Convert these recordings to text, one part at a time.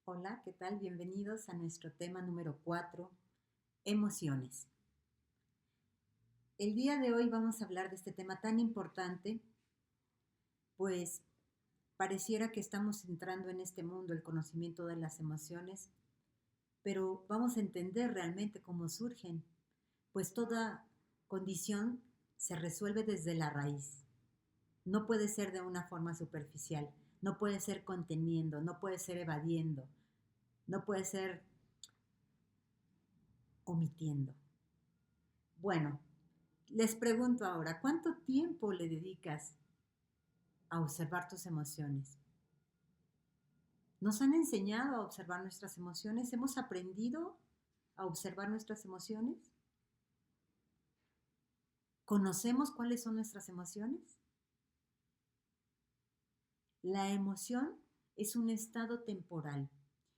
Hola, ¿qué tal? Bienvenidos a nuestro tema número 4, emociones. El día de hoy vamos a hablar de este tema tan importante, pues pareciera que estamos entrando en este mundo, el conocimiento de las emociones, pero vamos a entender realmente cómo surgen, pues toda condición se resuelve desde la raíz. No puede ser de una forma superficial, no puede ser conteniendo, no puede ser evadiendo, no puede ser omitiendo. Bueno, les pregunto ahora, ¿cuánto tiempo le dedicas a observar tus emociones? ¿Nos han enseñado a observar nuestras emociones? ¿Hemos aprendido a observar nuestras emociones? ¿Conocemos cuáles son nuestras emociones? La emoción es un estado temporal.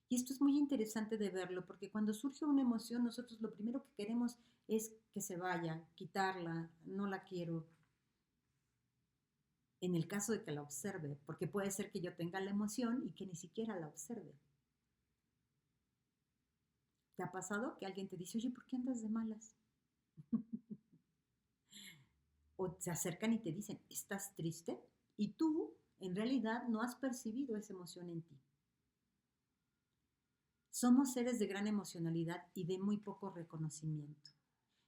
Y esto es muy interesante de verlo porque cuando surge una emoción, nosotros lo primero que queremos es que se vaya, quitarla, no la quiero, en el caso de que la observe, porque puede ser que yo tenga la emoción y que ni siquiera la observe. ¿Te ha pasado que alguien te dice, oye, ¿por qué andas de malas? O se acercan y te dicen, ¿estás triste? Y tú, en realidad, no has percibido esa emoción en ti. Somos seres de gran emocionalidad y de muy poco reconocimiento.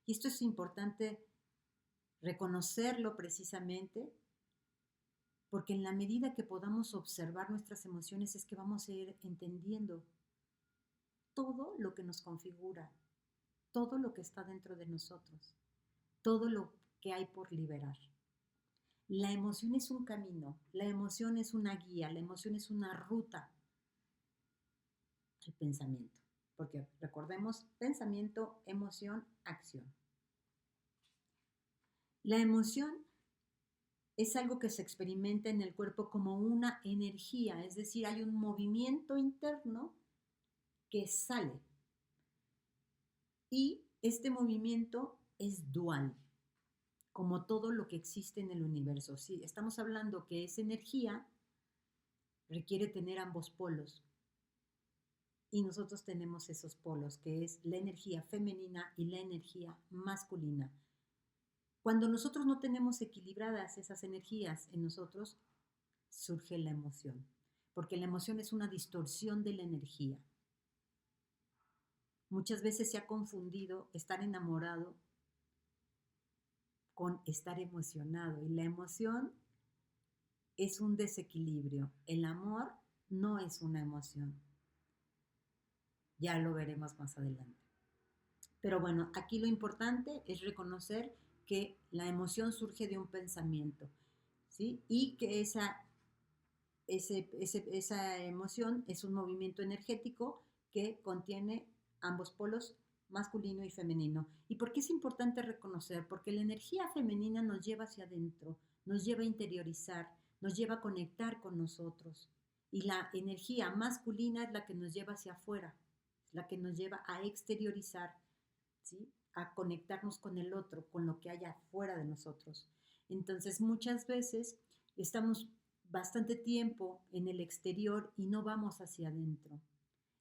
Y esto es importante reconocerlo precisamente porque en la medida que podamos observar nuestras emociones es que vamos a ir entendiendo todo lo que nos configura, todo lo que está dentro de nosotros, todo lo que hay por liberar. La emoción es un camino, la emoción es una guía, la emoción es una ruta al pensamiento. Porque recordemos, pensamiento, emoción, acción. La emoción es algo que se experimenta en el cuerpo como una energía, es decir, hay un movimiento interno que sale. Y este movimiento es dual, como todo lo que existe en el universo. Si estamos hablando que es energía, requiere tener ambos polos. Y nosotros tenemos esos polos, que es la energía femenina y la energía masculina. Cuando nosotros no tenemos equilibradas esas energías en nosotros, surge la emoción, porque la emoción es una distorsión de la energía. Muchas veces se ha confundido estar enamorado con estar emocionado, y la emoción es un desequilibrio. El amor no es una emoción. Ya lo veremos más adelante. Pero bueno, aquí lo importante es reconocer que la emoción surge de un pensamiento, ¿sí? Y que esa emoción es un movimiento energético que contiene ambos polos, masculino y femenino. ¿Y por qué es importante reconocer? Porque la energía femenina nos lleva hacia adentro, nos lleva a interiorizar, nos lleva a conectar con nosotros. Y la energía masculina es la que nos lleva hacia afuera, la que nos lleva a exteriorizar, ¿sí? A conectarnos con el otro, con lo que hay afuera de nosotros. Entonces, muchas veces estamos bastante tiempo en el exterior y no vamos hacia adentro.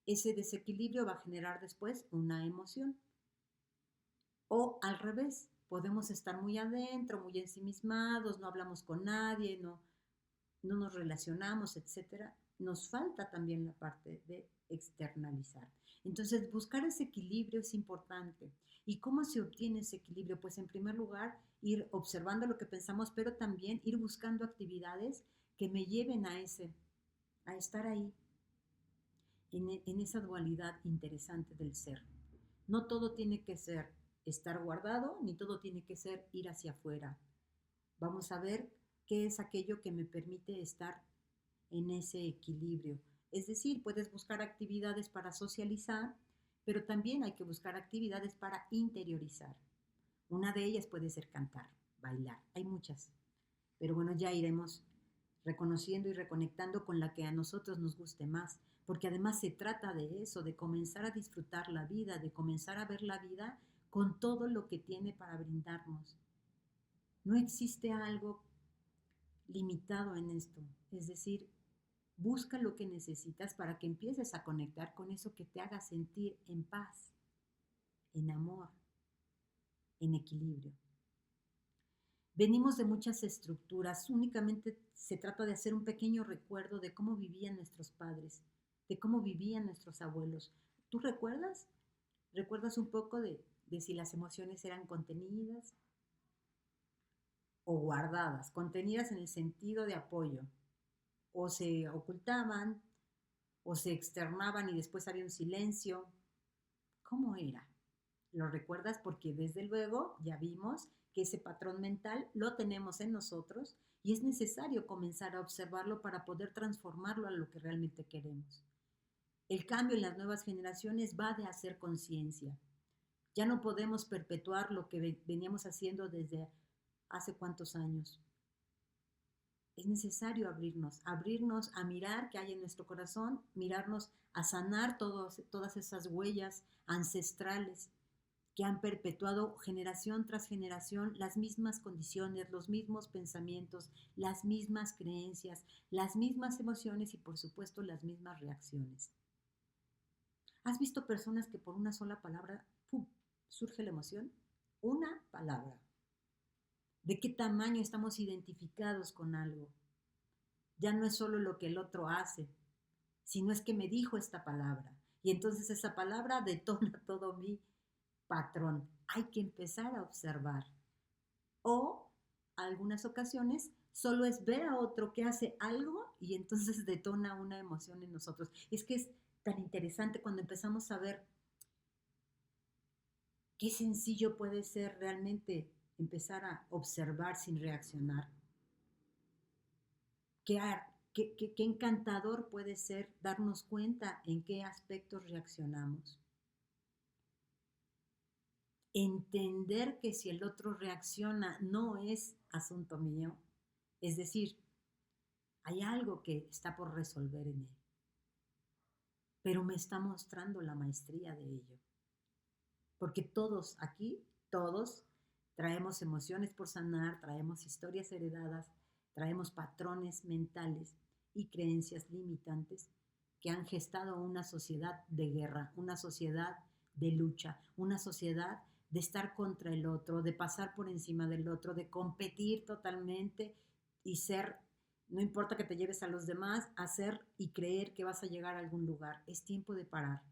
Ese desequilibrio va a generar después una emoción. O al revés, podemos estar muy adentro, muy ensimismados, no hablamos con nadie, no nos relacionamos, etcétera. Nos falta también la parte de externalizar. Entonces, buscar ese equilibrio es importante. ¿Y cómo se obtiene ese equilibrio? Pues en primer lugar, ir observando lo que pensamos, pero también ir buscando actividades que me lleven a estar ahí, en esa dualidad interesante del ser. No todo tiene que ser estar guardado, ni todo tiene que ser ir hacia afuera. Vamos a ver qué es aquello que me permite estar en ese equilibrio. Es decir, puedes buscar actividades para socializar, pero también hay que buscar actividades para interiorizar. Una de ellas puede ser cantar, bailar. Hay muchas, pero bueno, ya iremos reconociendo y reconectando con la que a nosotros nos guste más, porque además se trata de eso, de comenzar a disfrutar la vida, de comenzar a ver la vida con todo lo que tiene para brindarnos. No existe algo limitado en esto, es decir, Busca lo que necesitas para que empieces a conectar con eso que te haga sentir en paz, en amor, en equilibrio. Venimos de muchas estructuras, únicamente se trata de hacer un pequeño recuerdo de cómo vivían nuestros padres, de cómo vivían nuestros abuelos. ¿Tú recuerdas? ¿Recuerdas un poco de si las emociones eran contenidas o guardadas? Contenidas en el sentido de apoyo, o se ocultaban, o se externaban y después había un silencio. ¿Cómo era? ¿Lo recuerdas? Porque desde luego ya vimos que ese patrón mental lo tenemos en nosotros y es necesario comenzar a observarlo para poder transformarlo a lo que realmente queremos. El cambio en las nuevas generaciones va de hacer conciencia. Ya no podemos perpetuar lo que veníamos haciendo desde hace cuántos años. Es necesario abrirnos a mirar qué hay en nuestro corazón, mirarnos a sanar todas esas huellas ancestrales que han perpetuado generación tras generación las mismas condiciones, los mismos pensamientos, las mismas creencias, las mismas emociones y por supuesto las mismas reacciones. ¿Has visto personas que por una sola palabra, ¡pum!, surge la emoción? Una palabra. ¿De qué tamaño estamos identificados con algo? Ya no es solo lo que el otro hace, sino es que me dijo esta palabra. Y entonces esa palabra detona todo mi patrón. Hay que empezar a observar. O algunas ocasiones solo es ver a otro que hace algo y entonces detona una emoción en nosotros. Es que es tan interesante cuando empezamos a ver qué sencillo puede ser realmente empezar a observar sin reaccionar. Qué, qué encantador puede ser darnos cuenta en qué aspectos reaccionamos. Entender que si el otro reacciona no es asunto mío, es decir, hay algo que está por resolver en él, pero me está mostrando la maestría de ello. Porque todos aquí, todos, traemos emociones por sanar, traemos historias heredadas, traemos patrones mentales y creencias limitantes que han gestado una sociedad de guerra, una sociedad de lucha, una sociedad de estar contra el otro, de pasar por encima del otro, de competir totalmente y ser, no importa que te lleves a los demás, hacer y creer que vas a llegar a algún lugar. Es tiempo de parar.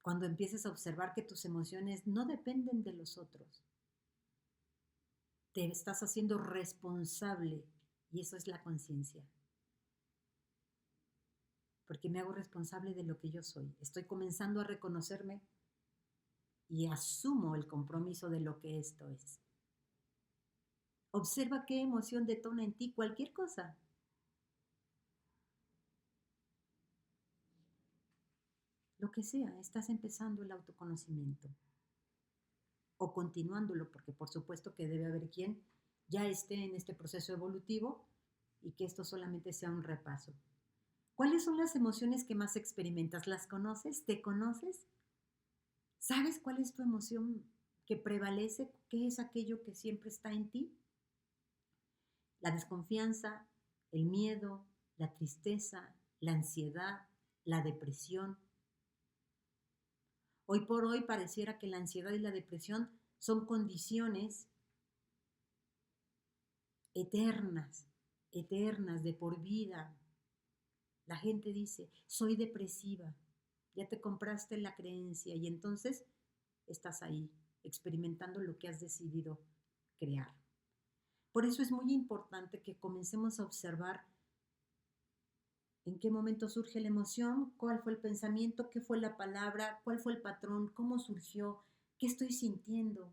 Cuando empieces a observar que tus emociones no dependen de los otros, te estás haciendo responsable y eso es la conciencia. Porque me hago responsable de lo que yo soy. Estoy comenzando a reconocerme y asumo el compromiso de lo que esto es. Observa qué emoción detona en ti cualquier cosa. Lo que sea, estás empezando el autoconocimiento. O continuándolo, porque por supuesto que debe haber quien ya esté en este proceso evolutivo y que esto solamente sea un repaso. ¿Cuáles son las emociones que más experimentas? ¿Las conoces? ¿Te conoces? ¿Sabes cuál es tu emoción que prevalece? ¿Qué es aquello que siempre está en ti? La desconfianza, el miedo, la tristeza, la ansiedad, la depresión. Hoy por hoy pareciera que la ansiedad y la depresión son condiciones eternas, eternas, de por vida. La gente dice, soy depresiva, ya te compraste la creencia y entonces estás ahí experimentando lo que has decidido crear. Por eso es muy importante que comencemos a observar en qué momento surge la emoción, cuál fue el pensamiento, qué fue la palabra, cuál fue el patrón, cómo surgió, qué estoy sintiendo.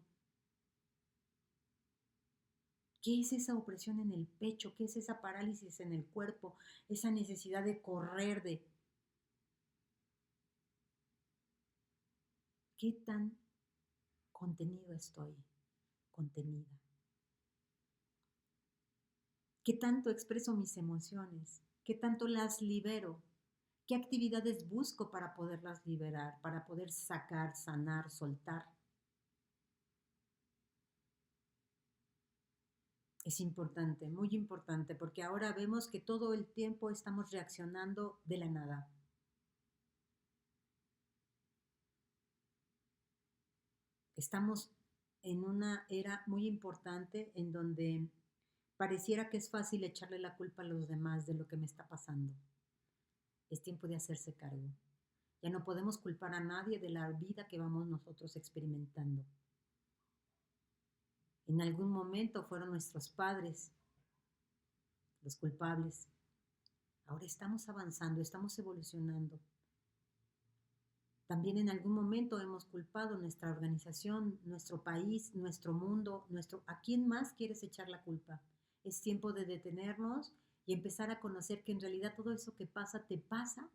¿Qué es esa opresión en el pecho? ¿Qué es esa parálisis en el cuerpo? Esa necesidad de correr, de... ¿Qué tan contenido estoy? Contenida. ¿Qué tanto expreso mis emociones? ¿Qué tanto las libero? ¿Qué actividades busco para poderlas liberar, para poder sacar, sanar, soltar? Es importante, muy importante, porque ahora vemos que todo el tiempo estamos reaccionando de la nada. Estamos en una era muy importante en donde pareciera que es fácil echarle la culpa a los demás de lo que me está pasando. Es tiempo de hacerse cargo. Ya no podemos culpar a nadie de la vida que vamos nosotros experimentando. En algún momento fueron nuestros padres los culpables. Ahora estamos avanzando, estamos evolucionando. También en algún momento hemos culpado nuestra organización, nuestro país, nuestro mundo, ¿a quién más quieres echar la culpa? Es tiempo de detenernos y empezar a conocer que en realidad todo eso que pasa te pasa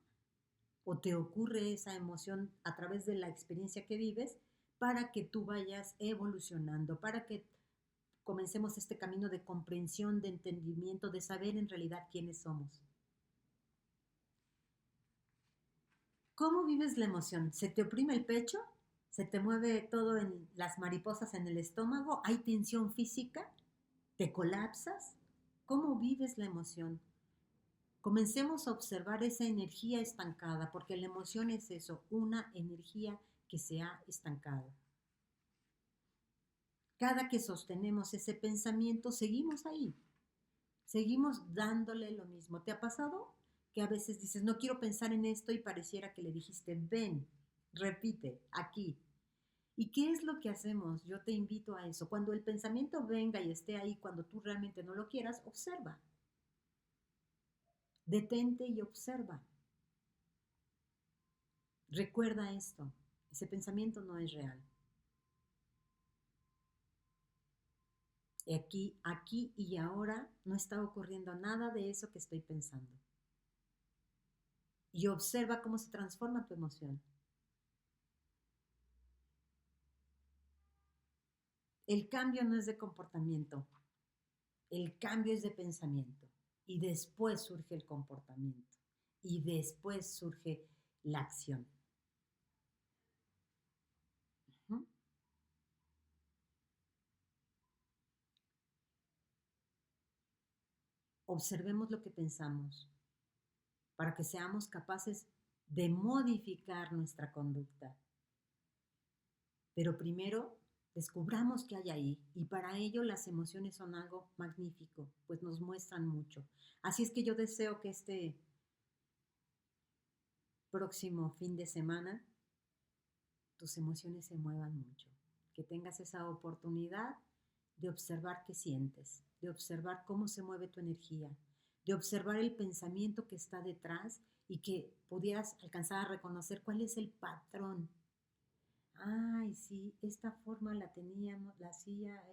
o te ocurre esa emoción a través de la experiencia que vives para que tú vayas evolucionando, para que comencemos este camino de comprensión, de entendimiento, de saber en realidad quiénes somos. ¿Cómo vives la emoción? ¿Se te oprime el pecho? ¿Se te mueve todo en las mariposas en el estómago? ¿Hay tensión física? ¿Te colapsas? ¿Cómo vives la emoción? Comencemos a observar esa energía estancada, porque la emoción es eso, una energía que se ha estancado. Cada que sostenemos ese pensamiento, seguimos ahí, seguimos dándole lo mismo. ¿Te ha pasado que a veces dices, no quiero pensar en esto y pareciera que le dijiste, ven, repite, aquí? ¿Y qué es lo que hacemos? Yo te invito a eso. Cuando el pensamiento venga y esté ahí, cuando tú realmente no lo quieras, observa. Detente y observa. Recuerda esto, ese pensamiento no es real. Aquí y ahora no está ocurriendo nada de eso que estoy pensando. Y observa cómo se transforma tu emoción. El cambio no es de comportamiento, el cambio es de pensamiento. Y después surge el comportamiento. Y después surge la acción. Uh-huh. Observemos lo que pensamos para que seamos capaces de modificar nuestra conducta. Pero primero descubramos qué hay ahí y para ello las emociones son algo magnífico, pues nos muestran mucho. Así es que yo deseo que este próximo fin de semana tus emociones se muevan mucho, que tengas esa oportunidad de observar qué sientes, de observar cómo se mueve tu energía, de observar el pensamiento que está detrás y que pudieras alcanzar a reconocer cuál es el patrón. Ay, sí, esta forma la teníamos, la hacía,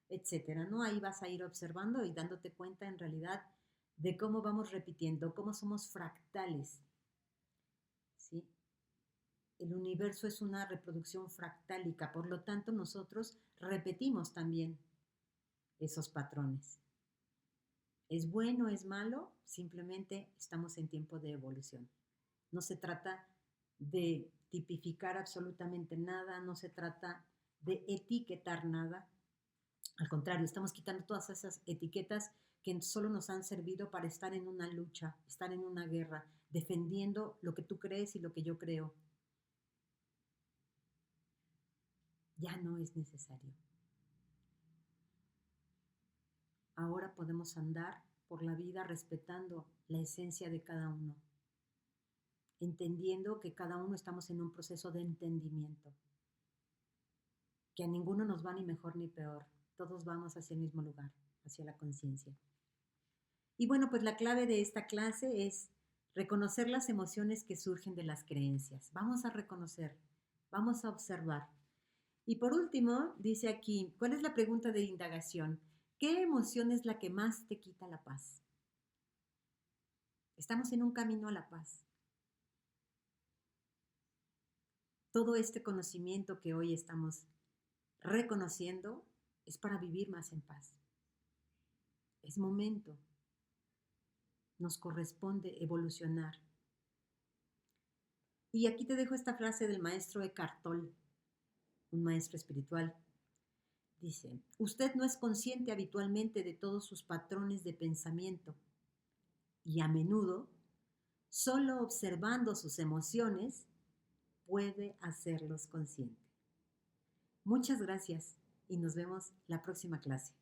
etcétera, ¿no? Ahí vas a ir observando y dándote cuenta en realidad de cómo vamos repitiendo, cómo somos fractales, ¿sí? El universo es una reproducción fractálica, por lo tanto nosotros repetimos también esos patrones. ¿Es bueno, es malo? Simplemente estamos en tiempo de evolución. No se trata de tipificar absolutamente nada, no se trata de etiquetar nada. Al contrario, estamos quitando todas esas etiquetas que solo nos han servido para estar en una lucha, estar en una guerra, defendiendo lo que tú crees y lo que yo creo. Ya no es necesario. Ahora podemos andar por la vida respetando la esencia de cada uno, entendiendo que cada uno estamos en un proceso de entendimiento, que a ninguno nos va ni mejor ni peor, todos vamos hacia el mismo lugar, hacia la conciencia. Y bueno, pues la clave de esta clase es reconocer las emociones que surgen de las creencias. Vamos a reconocer, vamos a observar. Y por último, dice aquí, ¿cuál es la pregunta de indagación? ¿Qué emoción es la que más te quita la paz? Estamos en un camino a la paz. Todo este conocimiento que hoy estamos reconociendo es para vivir más en paz. Es momento. Nos corresponde evolucionar. Y aquí te dejo esta frase del maestro Eckhart Tolle, un maestro espiritual. Dice, usted no es consciente habitualmente de todos sus patrones de pensamiento y a menudo, solo observando sus emociones, puede hacerlos consciente. Muchas gracias y nos vemos la próxima clase.